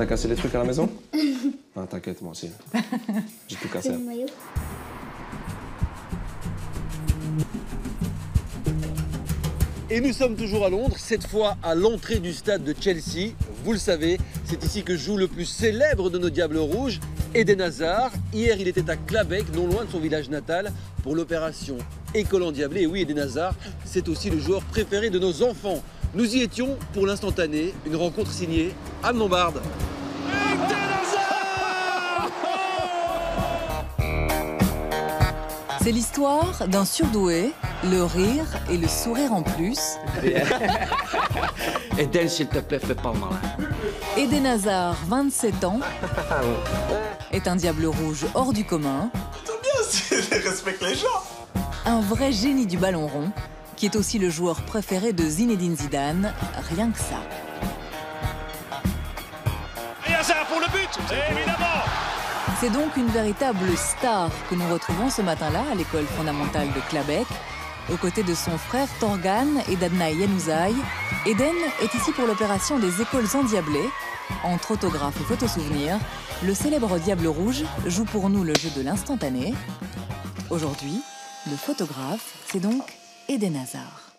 t'as cassé les trucs à la maison? Ah, t'inquiète, moi aussi. J'ai tout cassé. Et nous sommes toujours à Londres, cette fois à l'entrée du stade de Chelsea. Vous le savez, c'est ici que joue le plus célèbre de nos Diables Rouges, Eden Hazard. Hier, il était à Clabec, non loin de son village natal, pour l'opération École endiablée. Et oui, Eden Hazard, c'est aussi le joueur préféré de nos enfants. Nous y étions pour l'instantané, une rencontre signée Anne Lombarde. C'est l'histoire d'un surdoué, le rire et le sourire en plus. Eden, s'il te plaît, fais pas le malin. Eden Hazard, 27 ans, est un diable rouge hors du commun. C'est bien, respecte les gens. Un vrai génie du ballon rond, qui est aussi le joueur préféré de Zinedine Zidane, rien que ça. Et Hazard pour le but, évidemment. C'est donc une véritable star que nous retrouvons ce matin-là à l'école fondamentale de Clabec. Aux côtés de son frère Torgan et d'Adna Yanouzaï, Eden est ici pour l'opération des écoles endiablées. Entre autographes et photosouvenirs, le célèbre Diable Rouge joue pour nous le jeu de l'instantané. Aujourd'hui, le photographe, c'est donc Eden Hazard.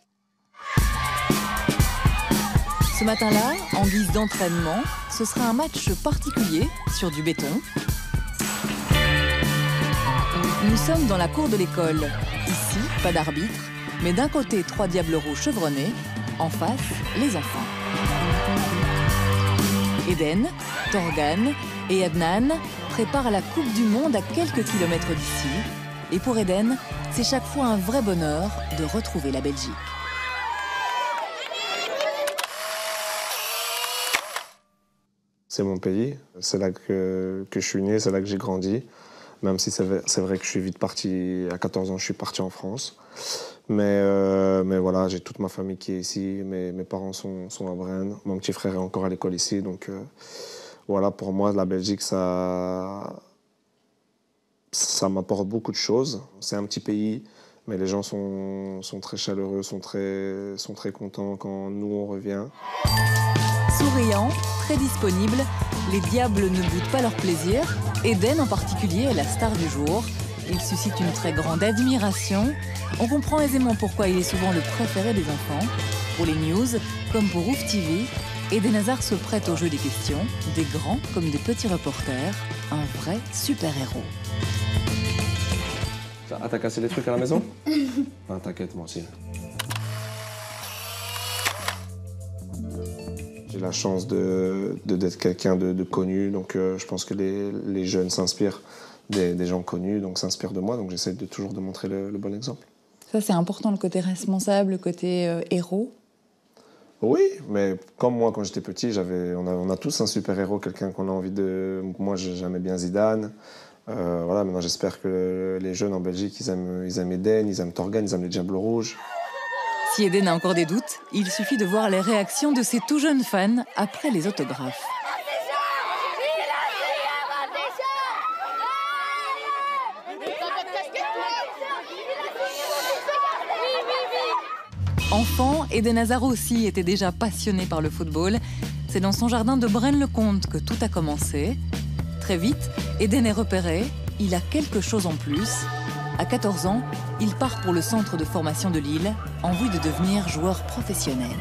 Ce matin-là, en guise d'entraînement, ce sera un match particulier sur du béton. Nous sommes dans la cour de l'école. Ici, pas d'arbitre, mais d'un côté, 3 diables rouges chevronnés, en face, les enfants. Eden, Torgan et Adnan préparent la Coupe du Monde à quelques kilomètres d'ici. Et pour Eden, c'est chaque fois un vrai bonheur de retrouver la Belgique. C'est mon pays, c'est là que je suis né, c'est là que j'ai grandi. Même si c'est vrai que je suis vite parti, à 14 ans, je suis parti en France. Mais voilà, j'ai toute ma famille qui est ici, mes parents sont à Braine, mon petit frère est encore à l'école ici. Donc voilà, pour moi, la Belgique, ça m'apporte beaucoup de choses. C'est un petit pays, mais les gens sont très chaleureux, sont très contents quand nous, on revient. Souriants, très disponibles, les diables ne boudent pas leur plaisir. Eden en particulier est la star du jour. Il suscite une très grande admiration. On comprend aisément pourquoi il est souvent le préféré des enfants. Pour les news, comme pour Ouf TV, Eden Hazard se prête au jeu des questions, des grands comme des petits reporters, un vrai super-héros. Ah, t'as cassé les trucs à la maison? Ah, t'inquiète, moi aussi. J'ai la chance d'être quelqu'un de connu, donc je pense que les jeunes s'inspirent des gens connus, donc s'inspirent de moi, donc j'essaie toujours de montrer le bon exemple. Ça, c'est important, le côté responsable, le côté héros. Oui, mais comme moi, quand j'étais petit, on a tous un super-héros, quelqu'un qu'on a envie de... Moi, j'aimais bien Zidane. Voilà, maintenant, j'espère que les jeunes en Belgique, ils aiment Eden, ils aiment Torgan, ils aiment les Diables Rouges. Si Eden a encore des doutes, il suffit de voir les réactions de ses tout jeunes fans après les autographes. Enfant, Eden Hazard aussi était déjà passionné par le football. C'est dans son jardin de Braine-le-Comte que tout a commencé. Très vite, Eden est repéré, il a quelque chose en plus. À 14 ans, il part pour le centre de formation de Lille en vue de devenir joueur professionnel.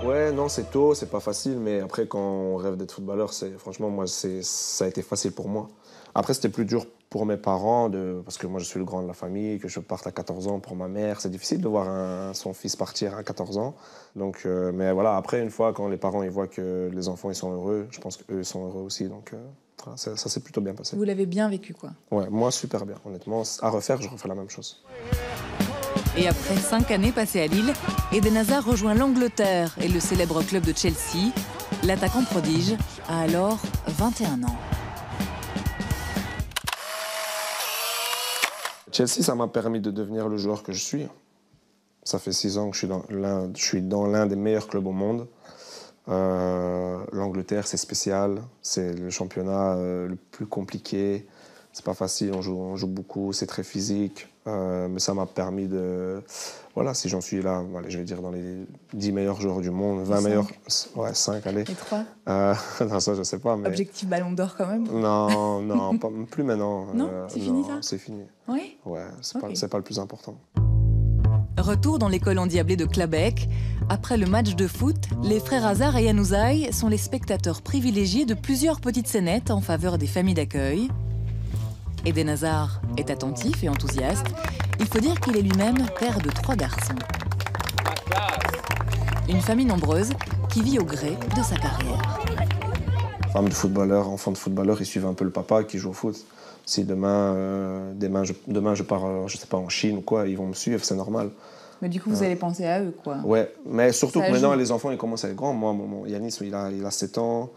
Ouais, non, c'est tôt, c'est pas facile, mais après, quand on rêve d'être footballeur, franchement, moi, ça a été facile pour moi. Après, c'était plus dur pour mes parents, parce que moi, je suis le grand de la famille, que je parte à 14 ans pour ma mère. C'est difficile de voir son fils partir à 14 ans. Donc, mais voilà, après, une fois, quand les parents ils voient que les enfants ils sont heureux, je pense qu'eux sont heureux aussi. Donc, voilà, ça s'est plutôt bien passé. Vous l'avez bien vécu, quoi? Ouais, moi, super bien. Honnêtement, à refaire, je refais la même chose. Et après 5 années passées à Lille, Eden Hazard rejoint l'Angleterre et le célèbre club de Chelsea. L'attaquant prodige a alors 21 ans. Chelsea, ça m'a permis de devenir le joueur que je suis. Ça fait 6 ans que je suis dans l'un des meilleurs clubs au monde. L'Angleterre, c'est spécial. C'est le championnat le plus compliqué. C'est pas facile, on joue beaucoup, c'est très physique. Mais ça m'a permis de... Voilà, si j'en suis là, allez, je vais dire dans les 10 meilleurs joueurs du monde, 20 meilleurs... Ouais, 5, allez. Et 3 non, ça, je sais pas, mais... Objectif Ballon d'Or quand même? Non, pas, plus maintenant. Non, c'est fini ça? C'est fini. Oui. Ouais, Ok. c'est pas le plus important. Retour dans l'école endiablée de Clabecq. Après le match de foot, les frères Hazard et Yanouzaï sont les spectateurs privilégiés de plusieurs petites scénettes en faveur des familles d'accueil. Eden Hazard est attentif et enthousiaste. Il faut dire qu'il est lui-même père de 3 garçons. Une famille nombreuse qui vit au gré de sa carrière. Femme de footballeur, enfant de footballeur, ils suivent un peu le papa qui joue au foot. Si demain je pars, je sais pas, en Chine ou quoi, ils vont me suivre, c'est normal. Mais du coup, vous allez penser à eux, quoi. Ouais, mais surtout Ça que maintenant, joue. les enfants, ils commencent à être grands. Moi, Yanis, il a 7 ans.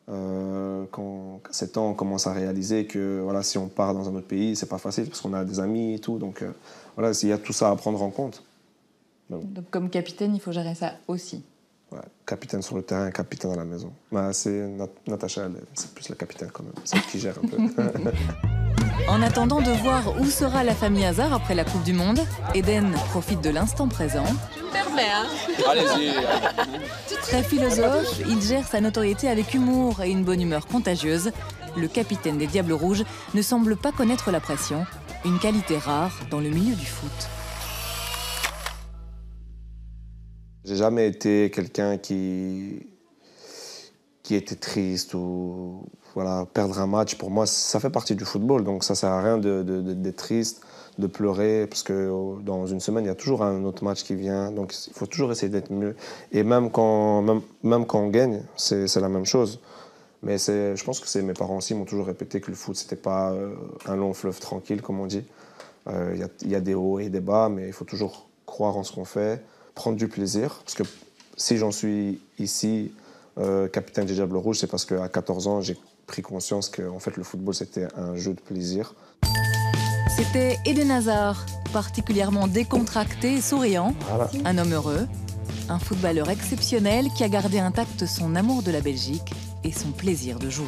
Quand 7 ans, on commence à réaliser que voilà, si on part dans un autre pays, c'est pas facile parce qu'on a des amis et tout. Donc voilà, il y a tout ça à prendre en compte. Donc, comme capitaine, il faut gérer ça aussi. Ouais, capitaine sur le terrain, capitaine à la maison. Bah, c'est Natacha, c'est plus la capitaine quand même, celle qui gère un peu. En attendant de voir où sera la famille Hazard après la Coupe du Monde, Eden profite de l'instant présent. Allez-y. Très philosophe, il gère sa notoriété avec humour et une bonne humeur contagieuse. Le capitaine des Diables Rouges ne semble pas connaître la pression, une qualité rare dans le milieu du foot. J'ai jamais été quelqu'un qui était triste ou voilà, perdre un match. Pour moi, ça fait partie du football, donc ça sert à rien d'être triste, de pleurer, parce que dans une semaine, il y a toujours un autre match qui vient, donc il faut toujours essayer d'être mieux. Et même quand on gagne, c'est la même chose. Mais je pense que mes parents aussi m'ont toujours répété que le foot, c'était pas un long fleuve tranquille, comme on dit. Il y a des hauts et des bas, mais il faut toujours croire en ce qu'on fait, prendre du plaisir. Parce que si j'en suis ici, capitaine des Diables Rouges, c'est parce qu'à 14 ans, j'ai pris conscience que en fait, le football, c'était un jeu de plaisir. C'était Eden Hazard, particulièrement décontracté et souriant. Voilà. Un homme heureux, un footballeur exceptionnel qui a gardé intact son amour de la Belgique et son plaisir de jouer.